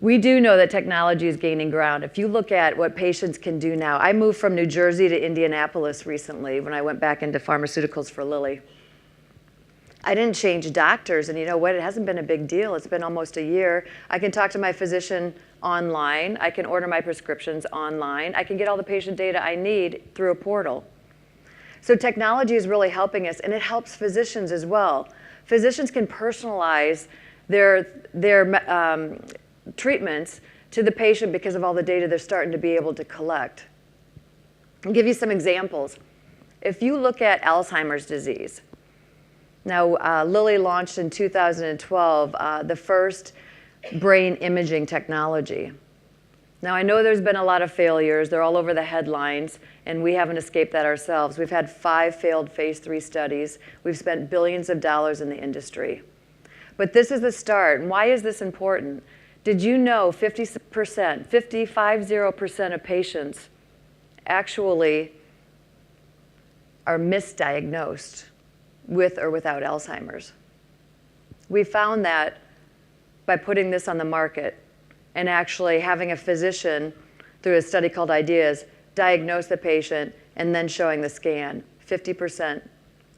We do know that technology is gaining ground. If you look at what patients can do now, I moved from New Jersey to Indianapolis recently when I went back into pharmaceuticals for Lilly. I didn't change doctors, and you know what? It hasn't been a big deal. It's been almost a year. I can talk to my physician online. I can order my prescriptions online. I can get all the patient data I need through a portal. So technology is really helping us, and it helps physicians as well. Physicians can personalize their treatments to the patient because of all the data they're starting to be able to collect. I'll give you some examples. If you look at Alzheimer's disease, now Lilly launched in 2012 the first brain imaging technology. Now I know there's been a lot of failures. They're all over the headlines, and we haven't escaped that ourselves. We've had 5 failed phase 3 studies. We've spent billions of dollars in the industry. But this is the start, and why is this important? Did you know 50% of patients actually are misdiagnosed with or without Alzheimer's? We found that by putting this on the market and actually having a physician, through a study called IDEAS, diagnose the patient and then showing the scan. 50%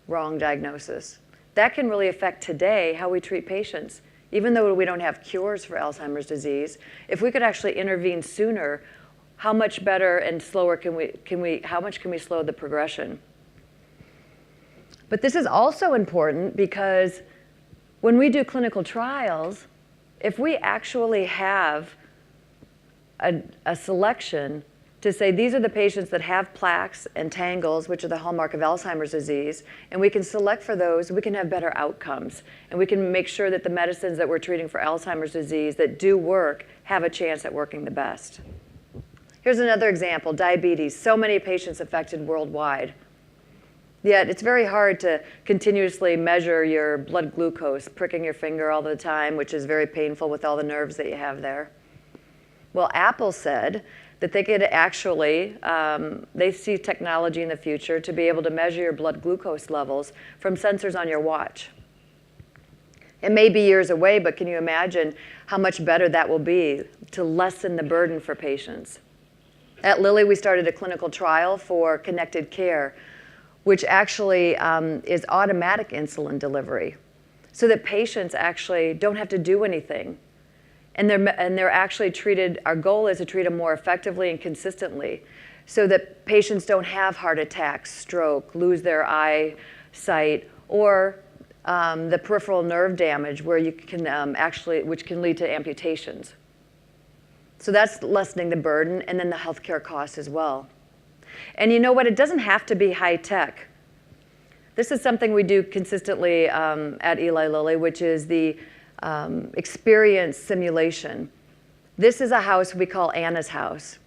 wrong diagnosis. That can really affect today how we treat patients. Even though we don't have cures for Alzheimer's disease, if we could actually intervene sooner, how much better and slower how much can we slow the progression? But this is also important because when we do clinical trials, if we actually have a selection to say these are the patients that have plaques and tangles, which are the hallmark of Alzheimer's disease, and we can select for those, we can have better outcomes. And we can make sure that the medicines that we're treating for Alzheimer's disease that do work have a chance at working the best. Here's another example, diabetes. So many patients affected worldwide. Yet it's very hard to continuously measure your blood glucose, pricking your finger all the time, which is very painful with all the nerves that you have there. Well, Apple said that they could actually, they see technology in the future to be able to measure your blood glucose levels from sensors on your watch. It may be years away, but can you imagine how much better that will be to lessen the burden for patients? At Lilly, we started a clinical trial for connected care, which actually is automatic insulin delivery, so that patients actually don't have to do anything. And they're actually treated, our goal is to treat them more effectively and consistently so that patients don't have heart attacks, stroke, lose their eyesight, or the peripheral nerve damage where you can which can lead to amputations. So that's lessening the burden, and then the healthcare costs as well. And you know what? It doesn't have to be high tech. This is something we do consistently at Eli Lilly, which is the experience simulation. This is a house we call Anna's house.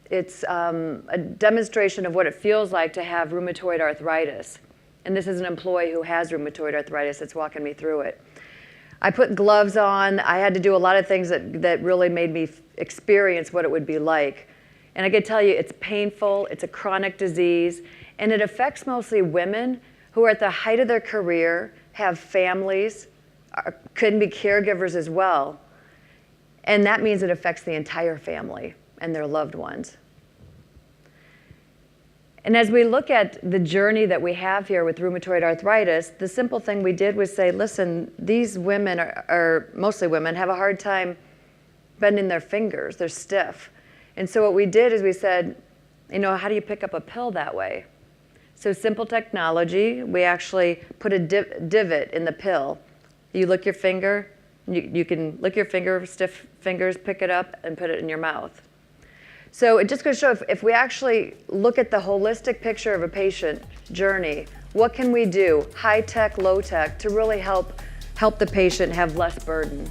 It's a demonstration of what it feels like to have rheumatoid arthritis. And this is an employee who has rheumatoid arthritis that's walking me through it. I put gloves on. I had to do a lot of things that really made me experience what it would be like. And I can tell you, it's painful, it's a chronic disease, and it affects mostly women who are at the height of their career, have families, could be caregivers as well. And that means it affects the entire family and their loved ones. And as we look at the journey that we have here with rheumatoid arthritis, the simple thing we did was say, listen, these women, are mostly women, have a hard time bending their fingers. They're stiff. And so what we did is we said, you know, how do you pick up a pill that way? So simple technology, we actually put a divot in the pill. You lick your finger, you can lick your finger, stiff fingers, pick it up and put it in your mouth. So it just goes to show if we actually look at the holistic picture of a patient journey, what can we do, high tech, low tech, to really help the patient have less burden?